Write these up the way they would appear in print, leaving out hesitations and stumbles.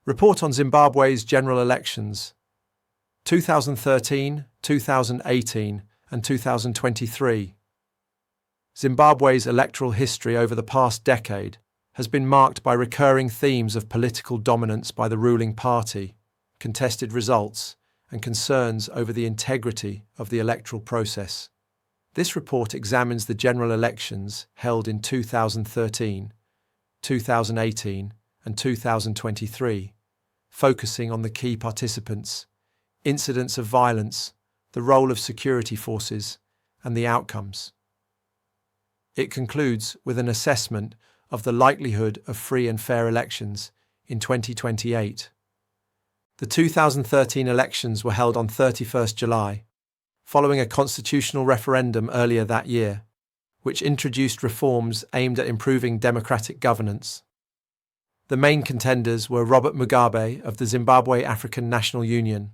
Report on Zimbabwe's general elections 2013, 2018 and 2023. Zimbabwe's electoral history over the past decade has been marked by recurring themes of political dominance by the ruling party, contested results, and concerns over the integrity of the electoral process. This report examines the general elections held in 2013, 2018 and 2023, focusing on the key participants, incidents of violence, the role of security forces, and the outcomes. It concludes with an assessment of the likelihood of free and fair elections in 2028. The 2013 elections were held on 31st July, following a constitutional referendum earlier that year, which introduced reforms aimed at improving democratic governance. The main contenders were Robert Mugabe of the Zimbabwe African National Union,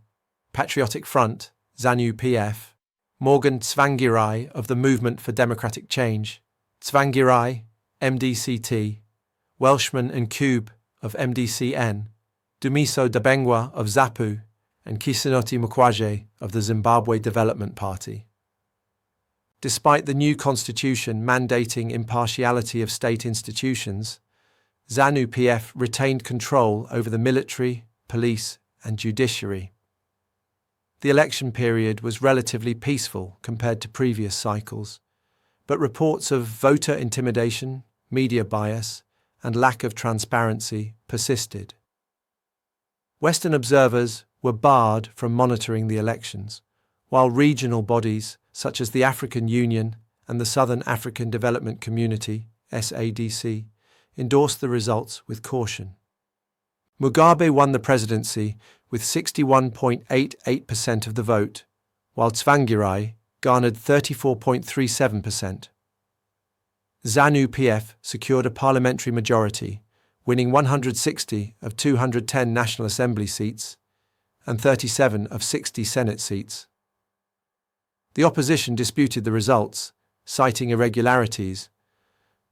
Patriotic Front, ZANU-PF, Morgan Tsvangirai of the Movement for Democratic Change, Tsvangirai, MDCT, Welshman and Cube of MDCN, Dumiso Dabengwa of ZAPU, and Kisinoti Mukwaje of the Zimbabwe Development Party. Despite the new constitution mandating impartiality of state institutions, ZANU-PF retained control over the military, police, and judiciary. The election period was relatively peaceful compared to previous cycles, but reports of voter intimidation, media bias, and lack of transparency persisted. Western observers were barred from monitoring the elections, while regional bodies such as the African Union and the Southern African Development Community, SADC, endorsed the results with caution. Mugabe won the presidency with 61.88% of the vote, while Tsvangirai garnered 34.37%. ZANU-PF secured a parliamentary majority, winning 160 of 210 National Assembly seats and 37 of 60 Senate seats. The opposition disputed the results, citing irregularities,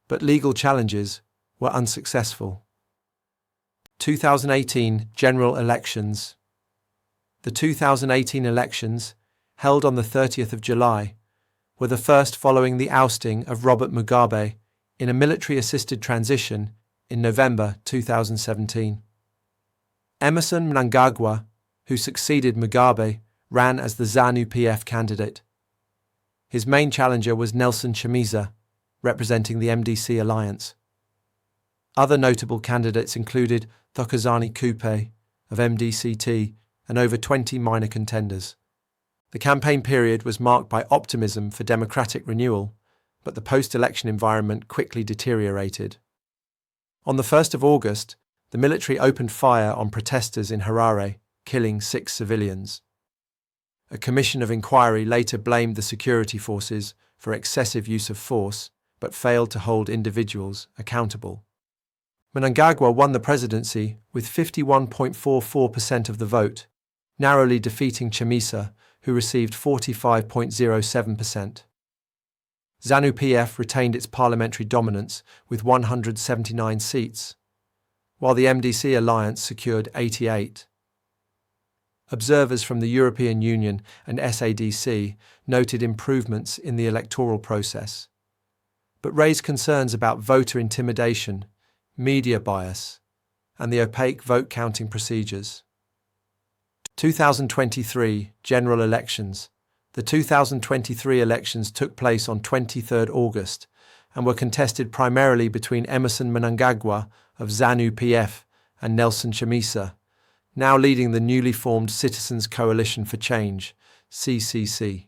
but legal challenges were unsuccessful. 2018 general elections. The 2018 elections, held on the 30th of July, were the first following the ousting of Robert Mugabe in a military-assisted transition in November 2017. Emmerson Mnangagwa, who succeeded Mugabe, ran as the ZANU-PF candidate. His main challenger was Nelson Chamisa, representing the MDC alliance. Other notable candidates included Thokozani Kupe of MDCT and over 20 minor contenders. The campaign period was marked by optimism for democratic renewal, but the post-election environment quickly deteriorated. On the 1st of August, the military opened fire on protesters in Harare, killing 6 civilians. A commission of inquiry later blamed the security forces for excessive use of force, but failed to hold individuals accountable. Mnangagwa won the presidency with 51.44% of the vote, narrowly defeating Chamisa, who received 45.07%. ZANU-PF retained its parliamentary dominance with 179 seats, while the MDC alliance secured 88. Observers from the European Union and SADC noted improvements in the electoral process, but raised concerns about voter intimidation, media bias, and the opaque vote counting procedures. 2023 general elections. The 2023 elections took place on 23rd August and were contested primarily between Emmerson Mnangagwa of ZANU-PF and Nelson Chamisa, now leading the newly formed Citizens Coalition for Change, CCC.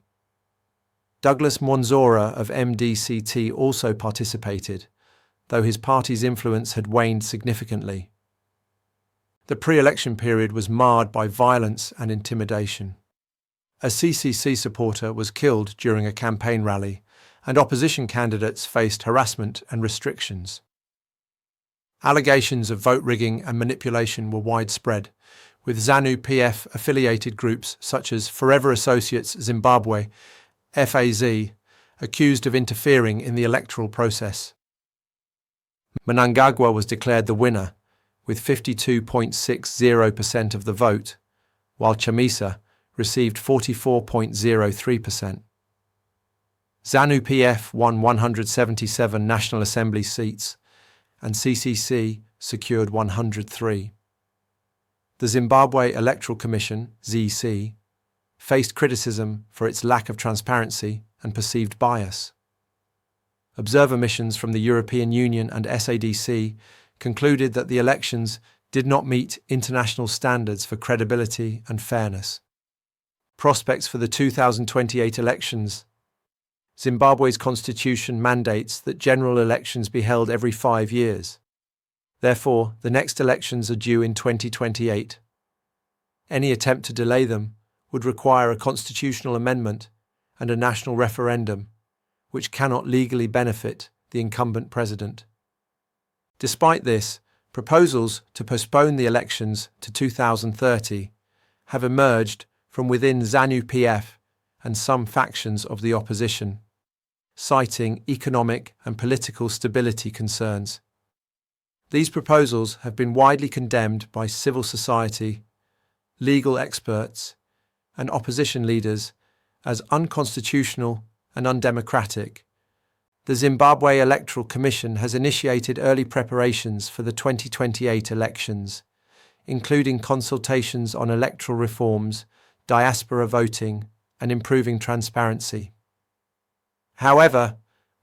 Douglas Mwanzora of MDCT also participated, though his party's influence had waned significantly. The pre-election period was marred by violence and intimidation. A CCC supporter was killed during a campaign rally, and opposition candidates faced harassment and restrictions. Allegations of vote rigging and manipulation were widespread, with ZANU-PF affiliated groups such as Forever Associates Zimbabwe, FAZ, accused of interfering in the electoral process. Mnangagwa was declared the winner, with 52.60% of the vote, while Chamisa received 44.03%. ZANU-PF won 177 National Assembly seats, and CCC secured 103. The Zimbabwe Electoral Commission, ZEC, faced criticism for its lack of transparency and perceived bias. Observer missions from the European Union and SADC concluded that the elections did not meet international standards for credibility and fairness. Prospects for the 2028 elections. Zimbabwe's constitution mandates that general elections be held every 5 years. Therefore, the next elections are due in 2028. Any attempt to delay them would require a constitutional amendment and a national referendum, which cannot legally benefit the incumbent president. Despite this, proposals to postpone the elections to 2030 have emerged from within ZANU-PF and some factions of the opposition, citing economic and political stability concerns. These proposals have been widely condemned by civil society, legal experts, and opposition leaders as unconstitutional and undemocratic. The Zimbabwe Electoral Commission has initiated early preparations for the 2028 elections, including consultations on electoral reforms, diaspora voting, and improving transparency. However,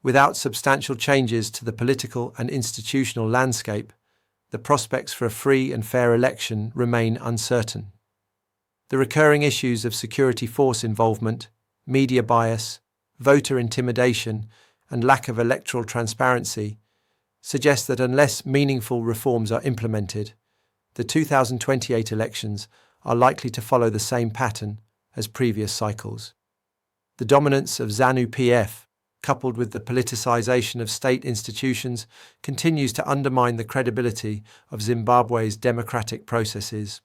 without substantial changes to the political and institutional landscape, the prospects for a free and fair election remain uncertain. The recurring issues of security force involvement, media bias, voter intimidation, and lack of electoral transparency suggest that unless meaningful reforms are implemented, the 2028 elections are likely to follow the same pattern as previous cycles. The dominance of ZANU-PF, coupled with the politicization of state institutions, continues to undermine the credibility of Zimbabwe's democratic processes.